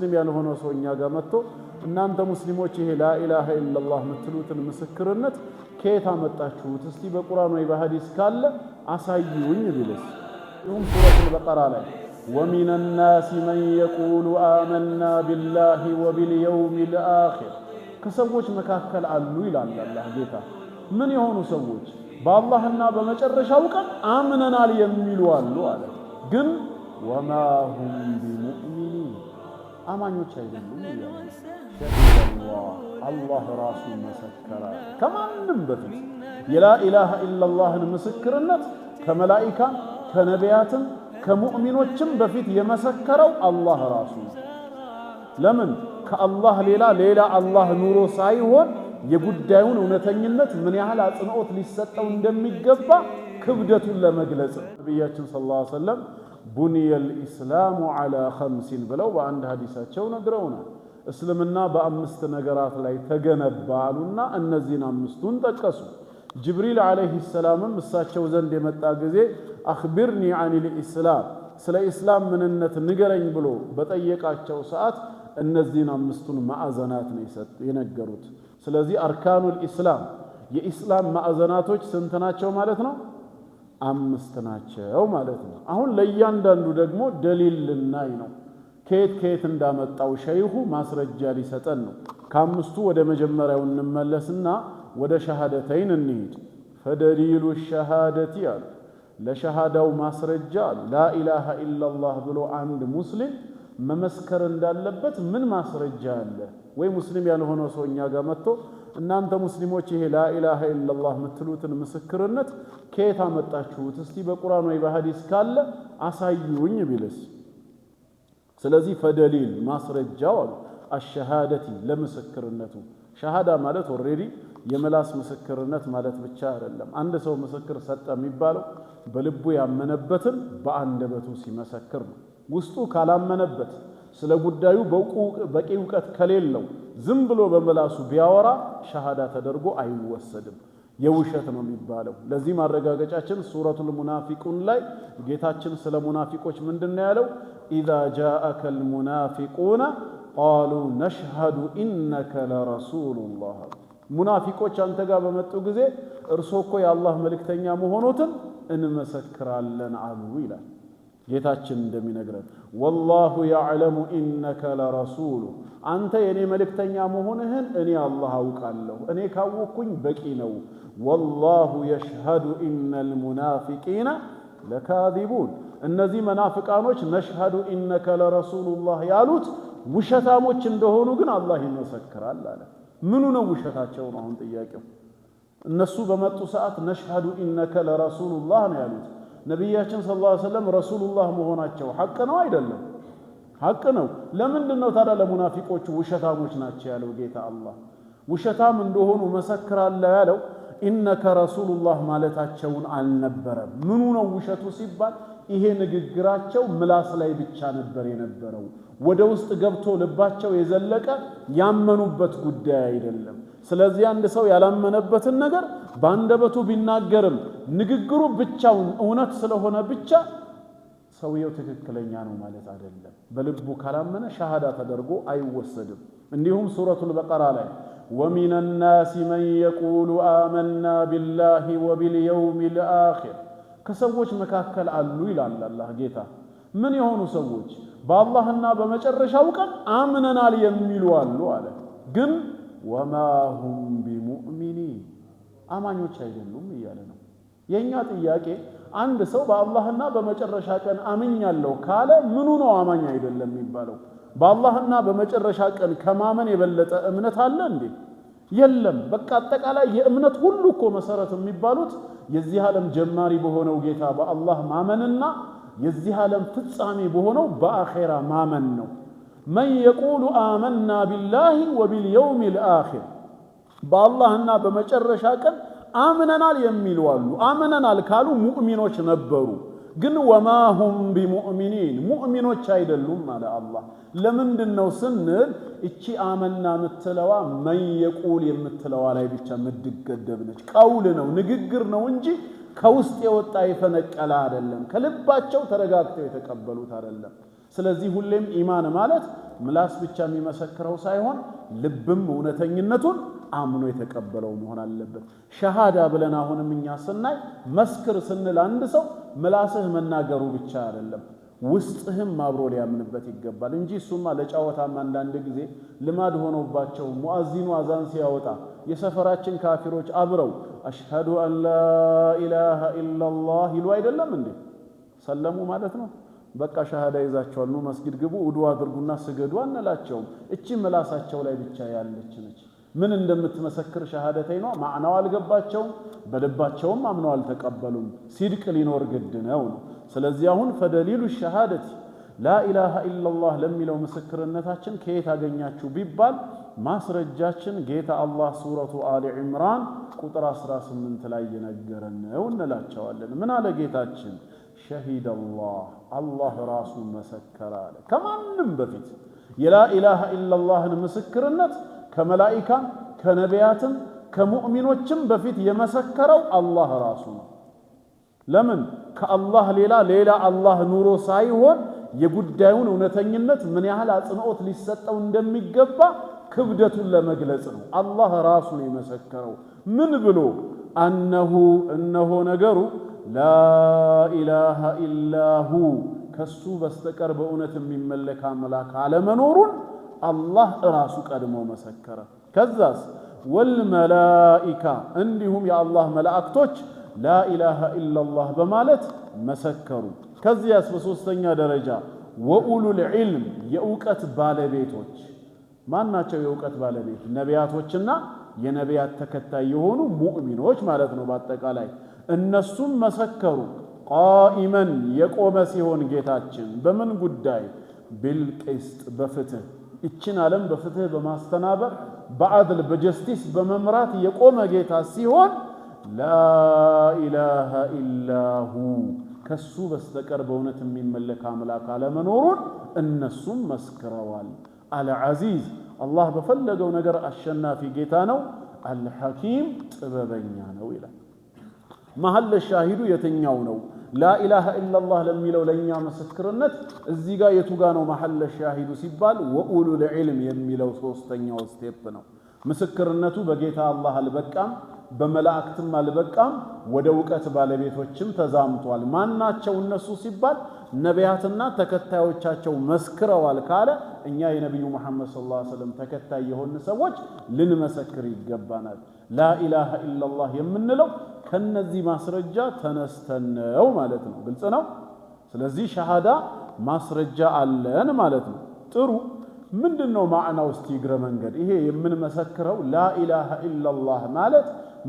ሙስሊም ያልሆነ ሰው እኛ ጋር መጥቶ እናንተ ሙስሊሞች ይሄ ላኢላሃ ኢላላህ የምትሉትን ምስክርነት ከየት አመጣችሁት? እስቲ በቁርአን ወይ በሐዲስ ካለ አሳዩኝ ቢልስ? ይሁን ሱረቱል በቀራ ላይ ወሚነ ናሲ መን የቁሉ አመና ቢላሂ ወቢልየውሚል አኺር ከሰዎች መካከል አሉ ይላል አላህ ጌታ። ምን የሆኑ ሰዎች? በአላህና በመጨረሻው ቀን አምነናል የሚሉ አሉ አለ። ግን ወማ ሁም ቢሙእሚኒን አማኞች አይደሉም ይላል። ሸሂደላህ አላህ ራሱ መሰከረ። ከማንም በፊት የላኢላሃ ኢላላህን ምስክርነት ከመላኢካ ከነቢያትም ከሙእሚኖችም በፊት የመሰከረው አላህ ራሱ። ለምን? ከአላህ ሌላ አላህ ኑሮ ሳይሆን የጉዳዩን እውነተኝነት ምን ያህል አጽንኦት ሊሰጠው እንደሚገባ ክብደቱን ለመግለጽ ነቢያችን ሰለላሁ ዐለይሂ ወሰለም ቡኒየል ኢስላሙ ዐላ ኸምሲን ብለው በአንድ ሐዲሳቸው ነግረውናል። እስልምና በአምስት ነገራት ላይ ተገነባ አሉና እነዚህን አምስቱን ጠቀሱ። ጅብሪል ዐለይሂ ሰላምም እሳቸው ዘንድ የመጣ ጊዜ አኽቢርኒ ዐኒል ኢስላም ስለ ኢስላም ምንነት ንገረኝ ብሎ በጠየቃቸው ሰዓት እነዚህን አምስቱን ማዕዘናት ነው የነገሩት። ስለዚህ አርካኑል ኢስላም የኢስላም ማዕዘናቶች ስንት ናቸው ማለት ነው? አምስት ናቸው ማለት ነው። አሁን ለእያንዳንዱ ደግሞ ደሊል ልናይ ነው። ከየት እንዳመጣው ሸይኹ ማስረጃ ሊሰጠን ነው። ከአምስቱ ወደ መጀመሪያው እንመለስና ወደ ሸሃደተይን እንሂድ። ፈደሊሉ ሸሃደቲ አሉ ለሸሃዳው ማስረጃ አሉ ላኢላሃ ኢላላህ ብሎ አንድ ሙስሊም መመስከር እንዳለበት ምን ማስረጃ አለ? ወይ ሙስሊም ያልሆነ ሰው እኛ ጋር መጥቶ እናንተ ሙስሊሞች ይሄ ላኢላሃ ኢላላህ የምትሉትን ምስክርነት ከየት አመጣችሁት? እስቲ በቁርአን ወይ በሐዲስ ካለ አሳዩኝ ቢልስ? ስለዚህ ፈደሊል ማስረጃው አሉ አሸሃደቲ ለምስክርነቱ። ሸሃዳ ማለት ኦልሬዲ የመላስ ምስክርነት ማለት ብቻ አይደለም። አንድ ሰው ምስክር ሰጠ የሚባለው በልቡ ያመነበትን በአንደበቱ ሲመሰክር ነው። ውስጡ ካላመነበት ስለ ጉዳዩ በቂ ዕውቀት ከሌለው ዝም ብሎ በመላሱ ቢያወራ ሸሃዳ ተደርጎ አይወሰድም፣ የውሸት ነው የሚባለው። ለዚህ ማረጋገጫችን ሱረቱል ሙናፊቁን ላይ ጌታችን ስለ ሙናፊቆች ምንድነው ያለው? ኢዛ ጃአከል ሙናፊቁና ቃሉ ነሽሀዱ ኢነከ ለረሱሉላህ። ሙናፊቆች አንተ ጋር በመጡ ጊዜ እርሶ እኮ የአላህ መልእክተኛ መሆኑትን እንመሰክራለን አሉ ይላል ጌታችን እንደሚነግረን። ወላሁ ያዕለሙ ኢነከ ለረሱሉ አንተ የኔ መልእክተኛ መሆንህን እኔ አላህ አውቃለሁ፣ እኔ ካወቅኩኝ በቂ ነው። ወላሁ የሽሀዱ ኢነል ሙናፊቂነ ለካዚቡን እነዚህ መናፍቃኖች ነሽሀዱ ኢነከ ለረሱሉላህ ያሉት ውሸታሞች እንደሆኑ ግን አላህ ይመሰክራል አለ። ምኑ ነው ውሸታቸው ነው አሁን ጥያቄው? እነሱ በመጡ ሰዓት ነሽሀዱ ኢነከ ለረሱሉላህ ነው ያሉት። ነቢያችን ሰለላሁ ዐለይሂ ወሰለም ረሱሉላህ መሆናቸው ሐቅ ነው አይደለም? ሐቅ ነው። ለምንድን ነው ታዲያ ለሙናፊቆቹ ውሸታሞች ናቸው ያለው ጌታ አላህ? ውሸታም እንደሆኑ መሰክራለሁ ያለው ኢነከ ረሱሉላህ ማለታቸውን አልነበረም። ምኑ ነው ውሸቱ ሲባል ይሄ ንግግራቸው ምላስ ላይ ብቻ ነበር የነበረው፣ ወደ ውስጥ ገብቶ ልባቸው የዘለቀ ያመኑበት ጉዳይ አይደለም። ስለዚህ አንድ ሰው ያላመነበትን ነገር በአንደበቱ ቢናገርም ንግግሩ ብቻውን እውነት ስለሆነ ብቻ ሰውየው ትክክለኛ ነው ማለት አይደለም። በልቡ ካላመነ ሸሃዳ ተደርጎ አይወሰድም። እንዲሁም ሱረቱል በቀራ ላይ ወሚነ ናሲ መን የቁሉ አመና ቢላሂ ወቢልየውሚል አኺር ከሰዎች መካከል አሉ ይላል አላህ ጌታ። ምን የሆኑ ሰዎች? በአላህና በመጨረሻው ቀን አምነናል የሚሉ አሉ አለ። ግን ወማ ሁም ቢሙእሚኒን አማኞች አይደሉም እያለ ነው። የኛ ጥያቄ አንድ ሰው በአላህና በመጨረሻ ቀን አምኛለሁ ካለ ምኑ ነው አማኝ አይደለም የሚባለው? በአላህና በመጨረሻ ቀን ከማመን የበለጠ እምነት አለ እንዴ? የለም። በቃ አጠቃላይ የእምነት ሁሉ እኮ መሰረት የሚባሉት የዚህ ዓለም ጀማሪ በሆነው ጌታ በአላህ ማመንና የዚህ ዓለም ፍጻሜ በሆነው በአኺራ ማመን ነው። መን የቁሉ አመና ቢላሂ ወቢልየውሚል አኺር በአላህና በመጨረሻ ቀን አምነናል የሚሉ አሉ። አምነናል ካሉ ሙእሚኖች ነበሩ። ግን ወማ ሁም ቢሙእሚኒን ሙእሚኖች አይደሉም አለ አላህ። ለምንድን ነው ስንል እቺ አመና የምትለዋ መን የቁል የምትለዋ ላይ ብቻ የምትገደብ ነች። ቀውል ነው፣ ንግግር ነው እንጂ ከውስጥ የወጣ የፈነቀለ አይደለም። ከልባቸው ተረጋግተው የተቀበሉት አይደለም። ስለዚህ ሁሌም ኢማን ማለት ምላስ ብቻ የሚመሰክረው ሳይሆን ልብም እውነተኝነቱን አምኖ የተቀበለው መሆን አለበት። ሸሃዳ ብለን አሁንም እኛ ስናይ መስክር ስንል አንድ ሰው ምላስህ መናገሩ ብቻ አይደለም ውስጥህም አብሮ ሊያምንበት ይገባል እንጂ እሱማ ለጫወታም አንዳንድ ጊዜ ልማድ ሆኖባቸው ሙአዚኑ አዛን ሲያወጣ የሰፈራችን ካፊሮች አብረው አሽሃዱ አን ላ ኢላሃ ኢላላህ ይሉ አይደለም እንዴ? ሰለሙ ማለት ነው። በቃ ሸሃዳ ይዛቸዋል። ነው መስጊድ ግቡ ውዱእ አድርጉና ስገዱ አንላቸውም። እቺ ምላሳቸው ላይ ብቻ ያለች ነች። ምን እንደምትመሰክር ሸሃደተይኗ ማዕናው አልገባቸውም፣ በልባቸውም አምነው አልተቀበሉም። ሲድቅ ሊኖር ግድ ነው። ስለዚህ አሁን ፈደሊሉ ሸሃደት ላ ኢላሃ ኢላላህ ለሚለው ምስክርነታችን ከየት አገኛችሁ ቢባል ማስረጃችን ጌታ አላህ ሱረቱ አሊ ዒምራን ቁጥር 18 ላይ የነገረን ነው እንላቸዋለን። ምን አለ ጌታችን? ሸሂደ አላህ ራሱ መሰከረ አለ። ከማንም በፊት የላ ኢላሃ ኢላላህን ምስክርነት ከመላኢካ ከነቢያትም ከሙእሚኖችም በፊት የመሰከረው አላህ ራሱ ነው። ለምን? ከአላህ ሌላ አላህ ኑሮ ሳይሆን የጉዳዩን እውነተኝነት ምን ያህል አጽንኦት ሊሰጠው እንደሚገባ ክብደቱን ለመግለጽ ነው። አላህ ራሱ ነው የመሰከረው። ምን ብሎ? እነሆ ነገሩ ላ ኢላሃ ኢላሁ ከሱ በስተቀር በእውነት የሚመለክ አምላክ አለመኖሩን አላህ ራሱ ቀድሞ መሰከረ። ከዛስ ወልመላኢካ እንዲሁም የአላህ መላእክቶች ላ ኢላሃ ኢላላህ በማለት መሰከሩ። ከዚያስ በሶስተኛ ደረጃ ወኡሉል ዒልም የእውቀት ባለቤቶች ማናቸው? የእውቀት ባለቤት ነቢያቶችና የነቢያት ተከታይ የሆኑ ሙእሚኖች ማለት ነው። በአጠቃላይ እነሱም መሰከሩ። ቃኢመን የቆመ ሲሆን ጌታችን በምን ጉዳይ? ቢልቅስጥ በፍትህ እችን ዓለም በፍትህ በማስተናበር በአድል በጀስቲስ በመምራት የቆመ ጌታ ሲሆን ላ ኢላሃ ኢላሁ ከሱ በስተቀር በእውነት የሚመለክ አምላክ አለመኖሩን እነሱም መስክረዋል። አልዓዚዝ አላህ በፈለገው ነገር አሸናፊ ጌታ ነው። አልሐኪም ጥበበኛ ነው ይላል። መሐል ሻሂዱ የትኛው ነው? ላ ኢላሃ ኢላላህ ለሚለው ለኛ ምስክርነት እዚህ ጋር የቱ ጋር ነው መሐል ሻሂዱ ሲባል ወኡሉል ዒልም የሚለው ሶስተኛው ስቴፕ ነው። ምስክርነቱ በጌታ አላህ አልበቃም፣ በመላእክትም አልበቃም፣ ወደ እውቀት ባለቤቶችም ተዛምቷል። ማናቸው እነሱ ሲባል ነቢያትና ተከታዮቻቸው መስክረዋል ካለ እኛ የነቢዩ መሐመድ ሰለላሁ ዐለይሂ ወሰለም ተከታይ የሆኑ ሰዎች ልንመሰክር ይገባናል። ላ ኢላሃ ኢላላህ የምንለው ከነዚህ ማስረጃ ተነስተን ነው ማለት ነው። ግልጽ ነው። ስለዚህ ሸሃዳ ማስረጃ አለን ማለት ነው። ጥሩ ምንድነው ማዕናው? እስቲ ይግረ መንገድ ይሄ የምንመሰክረው ላ ኢላሃ ኢላላህ ማለት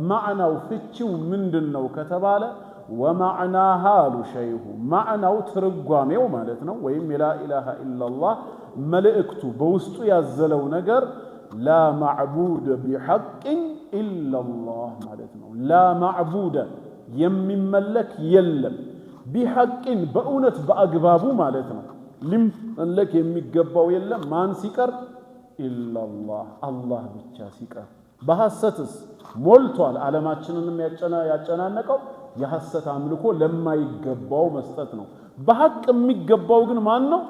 ማዕናው ፍቺው ምንድነው ከተባለ ወማዕናሃ አሉ ሸይኹ ማዕናው ትርጓሜው ማለት ነው። ወይም የላ ኢላሃ ኢላላህ መልእክቱ በውስጡ ያዘለው ነገር ላ ማዕቡድ ቢሐቅን ኢላላህ ማለት ነው። ላ ማዕቡደ የሚመለክ የለም ቢሐቅን በእውነት በአግባቡ ማለት ነው። ሊመለክ የሚገባው የለም ማን ሲቀር? ኢላላህ አላህ ብቻ ሲቀር። በሐሰትስ ሞልቷል። ዓለማችንንም ያጨናነቀው የሐሰት አምልኮ ለማይገባው መስጠት ነው። በሐቅ የሚገባው ግን ማን ነው?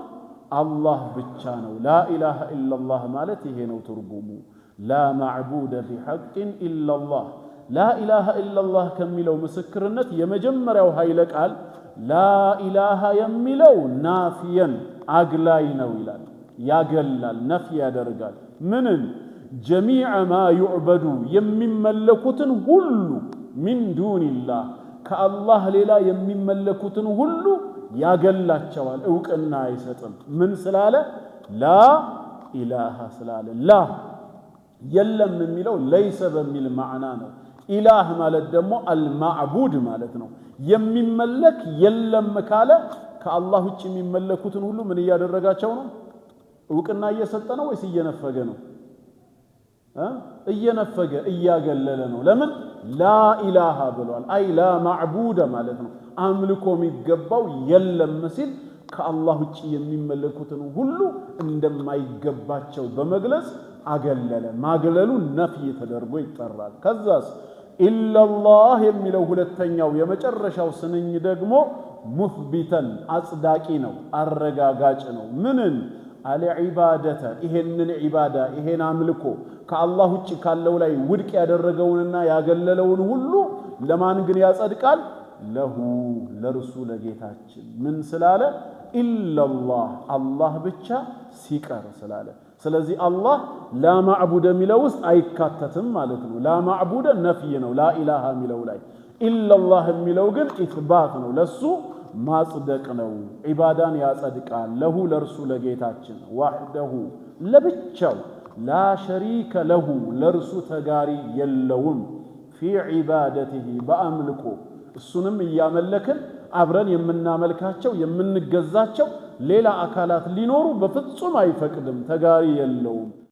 አላህ ብቻ ነው። ላ ኢላሃ ኢላላህ ማለት ይሄ ነው ትርጉሙ። ላ ማዕቡደ ቢሐቅን ኢላላህ። ላ ኢላሃ ኢላላህ ከሚለው ምስክርነት የመጀመሪያው ኃይለ ቃል ላ ኢላሃ የሚለው ናፊየን አግላይ ነው ይላል። ያገላል፣ ነፍ ያደርጋል። ምንን? ጀሚዐ ማ ዩዕበዱ የሚመለኩትን ሁሉ ሚን ዱንላህ ከአላህ ሌላ የሚመለኩትን ሁሉ ያገላቸዋል፣ እውቅና አይሰጥም። ምን ስላለ? ላ ኢላሃ ስላለ። ላ የለም የሚለው ለይሰ በሚል ማዕና ነው። ኢላህ ማለት ደግሞ አልማዕቡድ ማለት ነው። የሚመለክ የለም ካለ ከአላህ ውጭ የሚመለኩትን ሁሉ ምን እያደረጋቸው ነው? እውቅና እየሰጠ ነው ወይስ እየነፈገ ነው? እየነፈገ እያገለለ ነው። ለምን? ላ ኢላሃ ብሏል። አይ ላ ማዕቡደ ማለት ነው። አምልኮ የሚገባው የለም ሲል ከአላህ ውጭ የሚመለኩትን ሁሉ እንደማይገባቸው በመግለጽ አገለለ። ማግለሉ ነፍይ ተደርጎ ይጠራል። ከዛስ ኢላላህ የሚለው ሁለተኛው የመጨረሻው ስንኝ ደግሞ ሙስቢተን አጽዳቂ ነው አረጋጋጭ ነው ምንን አልዒባደተ ይሄንን ዒባዳ ይሄን አምልኮ ከአላህ ውጭ ካለው ላይ ውድቅ ያደረገውንና ያገለለውን ሁሉ ለማን ግን ያጸድቃል ለሁ ለርሱ ለጌታችን ምን ስላለ ኢላላህ አላህ ብቻ ሲቀር ስላለ ስለዚህ አላህ ላ ማዕቡደ ሚለው ውስጥ አይካተትም ማለት ነው ላ ማዕቡደ ነፍይ ነው ላ ኢላሃ ሚለው ላይ ኢላላህ ሚለው ግን ኢትባት ነው ለሱ ማጽደቅ ነው ዒባዳን ያጸድቃል ለሁ ለርሱ ለጌታችን ወህደሁ ለብቻው ላ ሸሪከ ለሁ ለርሱ ተጋሪ የለውም ፊ ዒባደቲሂ በአምልኮ እሱንም እያመለክን አብረን የምናመልካቸው የምንገዛቸው ሌላ አካላት ሊኖሩ በፍጹም አይፈቅድም ተጋሪ የለውም